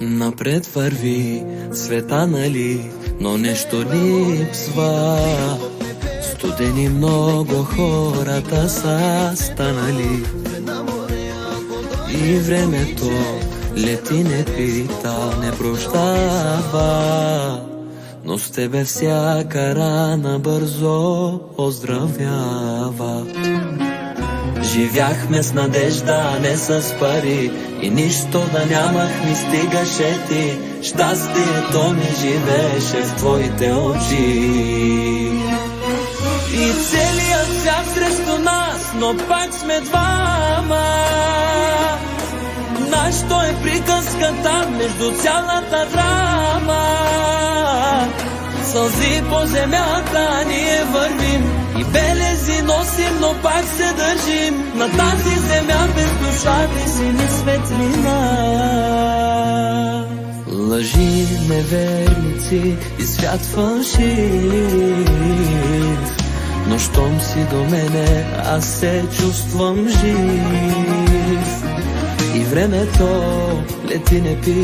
Напред върви света, нали, но нещо липсва. Студени много хората са станали. И времето лети, не пита, не прощава, но с тебе всяка рана бързо оздравява. Живяхме с надежда, а не с пари, и нищо да нямах ми стигаше ти. Щастието ми живееше в твоите очи. И целият свят срещу нас, но пак сме двама. Нашто е приказката между цялата драма. Сълзи по земята ние вървим и белези носим, но пак се държим. На тази земя без душа без ни светлина. Лъжи, неверници и свят фалшив, но щом си до мене, аз се чувствам жив. И времето лети, не пи.